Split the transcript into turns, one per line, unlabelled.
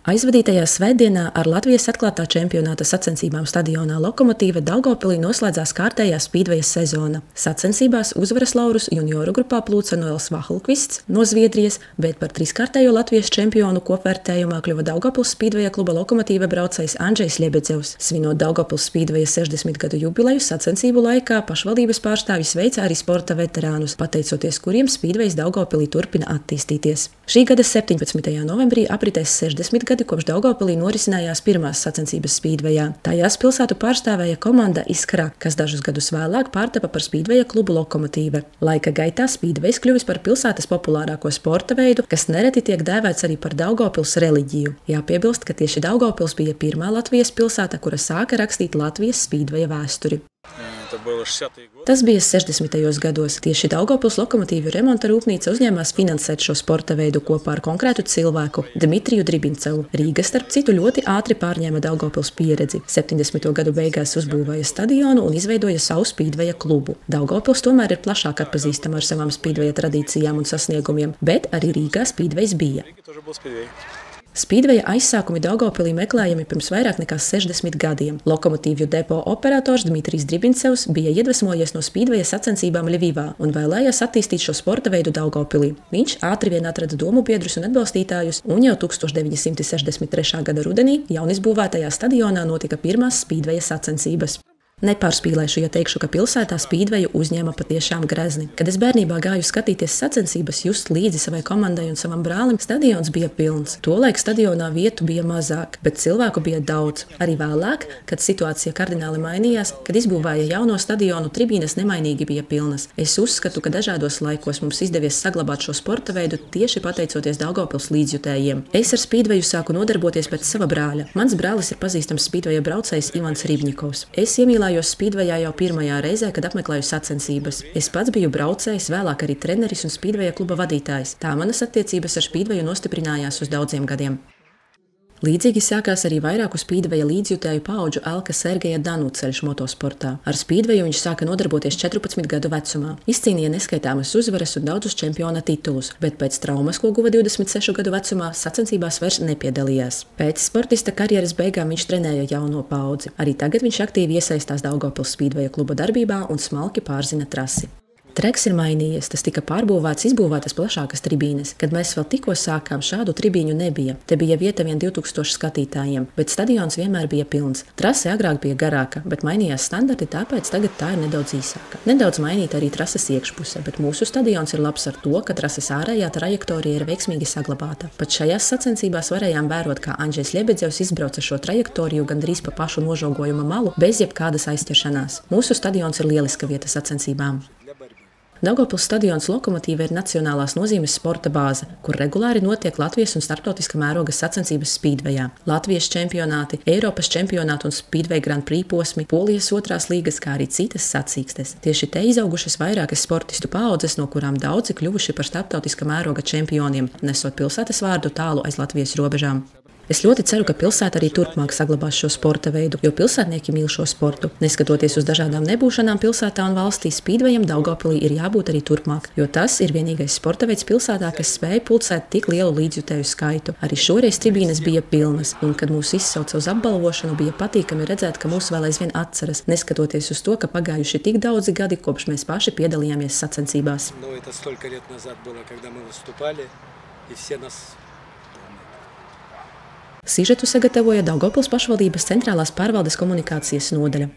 Aizvadītajā svētdienā ar Latvijas atklātā čempionāta sacensībām stadionā Lokomotīve Daugavpilī noslēdzās kārtējā spīdveja sezona. Sacensībās uzvaras laurus junioru grupā plūca Noels Vahlkvists no Zviedrijas, bet par trīskārtējo Latvijas čempionu kopvērtējumā kļuva Daugavpils spīdveja kluba Lokomotīve braucējs Andžejs Ļebedzevs. Svinot Daugavpils spīdveja 60 gadu jubileju sacensību laikā, pašvaldības pārstāvji sveica arī sporta veterānus, pateicoties kuriem spīdvejs Daugavpilī turpina attīstīties. Šī gada 17. novembrī apritēs 60 gadi, kopš Daugavpilī norisinājās pirmās sacensības spīdvejā. Tajās pilsētu pārstāvēja komanda Iskra, kas dažus gadus vēlāk pārtapa par spīdveja klubu Lokomotīve. Laika gaitā spīdvejs kļuvis par pilsētas populārāko sporta veidu, kas nereti tiek dēvēts arī par Daugavpils reliģiju. Jāpiebilst, ka tieši Daugavpils bija pirmā Latvijas pilsēta, kura sāka rakstīt Latvijas spīdveja vēsturi. Tas bija 60. gados. Tieši Daugavpils Lokomotīvju remonta rūpnīca uzņēmās finansēt šo sporta veidu kopā ar konkrētu cilvēku – Dmitriju Dribincevu. Rīga, starp citu, ļoti ātri pārņēma Daugavpils pieredzi. 70. gadu beigās uzbūvēja stadionu un izveidoja savu spīdveja klubu. Daugavpils tomēr ir plašāk atpazīstama ar savām spīdveja tradīcijām un sasniegumiem, bet arī Rīgā spīdvejs bija. Spīdveja aizsākumi Daugavpilī meklējami pirms vairāk nekā 60 gadiem. Lokomotīvju depo operators Dmitrijs Dribincevs bija iedvesmojies no spīdveja sacensībām Ļevivā un vēlējās attīstīt šo sporta veidu Daugavpilī. Viņš ātri vien atrada domu biedrus un atbalstītājus, un jau 1963. gada rudenī jaunizbūvētajā stadionā notika pirmās spīdveja sacensības. Nepārspīlēšu, ja teikšu, ka pilsētā spīdveju uzņēma patiešām grezni. Kad es bērnībā gāju skatīties sacensības, just līdzi savai komandai un savam brālim, stadions bija pilns. Tolaik stadionā vietu bija mazāk, bet cilvēku bija daudz. Arī vēlāk, kad situācija kardināli mainījās, kad izbūvēja jauno stadionu, tribīnes nemainīgi bija pilnas. Es uzskatu, ka dažādos laikos mums izdevies saglabāt šo sporta veidu tieši pateicoties Daugavpils līdzjutējiem. Es ar spīdveju sāku nodarboties pēc sava brāļa. Mans brālis ir pazīstams spīdveja braucējs Ivans Ribņikovs. Es iemīlējos spīdvejā jau pirmajā reizē, kad apmeklēju sacensības. Es pats biju braucējs, vēlāk arī treneris un spīdveja kluba vadītājs. Tā manas attiecības ar spīdveju nostiprinājās uz daudziem gadiem. Līdzīgi sākās arī vairāku spīdveja līdzjutēju paudžu Elka Sergeja Danuceļš motosportā. Ar spīdveju viņš sāka nodarboties 14 gadu vecumā. Izcīnīja neskaitāmas uzvaras un daudzus čempiona titulus, bet pēc traumas, ko guva 26 gadu vecumā, sacensībās vairs nepiedalījās. Pēc sportista karjeras beigām viņš trenēja jauno paudzi. Arī tagad viņš aktīvi iesaistās Daugavpils spīdveja kluba darbībā un smalki pārzina trasi. Treks ir mainījies, tas tika pārbūvēts, izbūvētas plašākas tribīnes. Kad mēs vēl tikko sākām, šādu tribīņu nebija. Te bija vieta vien 2000 skatītājiem, bet stadions vienmēr bija pilns. Trase agrāk bija garāka, bet mainījās standarti, tāpēc tagad tā ir nedaudz īsāka. Nedaudz mainīta arī trases iekšpuse, bet mūsu stadions ir labs ar to, ka trases ārējā trajektorija ir veiksmīgi saglabāta. Pat šajās sacensībās varējām vērot, kā Andžejs Ļebedzevs izbrauca šo trajektoriju gandrīz pa pašu nožogojuma malu bez jebkādas aizķeršanās. Mūsu stadions ir lieliska vieta sacensībām. Daugavpils stadions Lokomotīve ir nacionālās nozīmes sporta bāze, kur regulāri notiek Latvijas un starptautiska mēroga sacensības spīdvejā. Latvijas čempionāti, Eiropas čempionāti un spīdveja Grand Prix posmi, Polijas otrās līgas, kā arī citas sacīkstes. Tieši te izaugušas vairākas sportistu paaudzes, no kurām daudzi kļuvuši par starptautiska mēroga čempioniem, nesot pilsētas vārdu tālu aiz Latvijas robežām. Es ļoti ceru, ka pilsēta arī turpmāk saglabās šo sporta veidu, jo pilsētnieki mīl šo sportu. Neskatoties uz dažādām nebūšanām pilsētā un valstī, spīdvejam Daugavpilī ir jābūt arī turpmāk, jo tas ir vienīgais sporta veids pilsētā, kas spēja pulcēt tik lielu līdzjutēju skaitu. Arī šoreiz tribīnes bija pilnas, un kad mūs izsauca uz apbalvošanu, bija patīkami redzēt, ka mūs vēl aizvien atceras, neskatoties uz to, ka pagājuši tik daudzi gadi, kopš mēs paši piedalījāmies sacensībās. Sižetu sagatavoja Daugavpils pašvaldības centrālās pārvaldes komunikācijas nodaļa.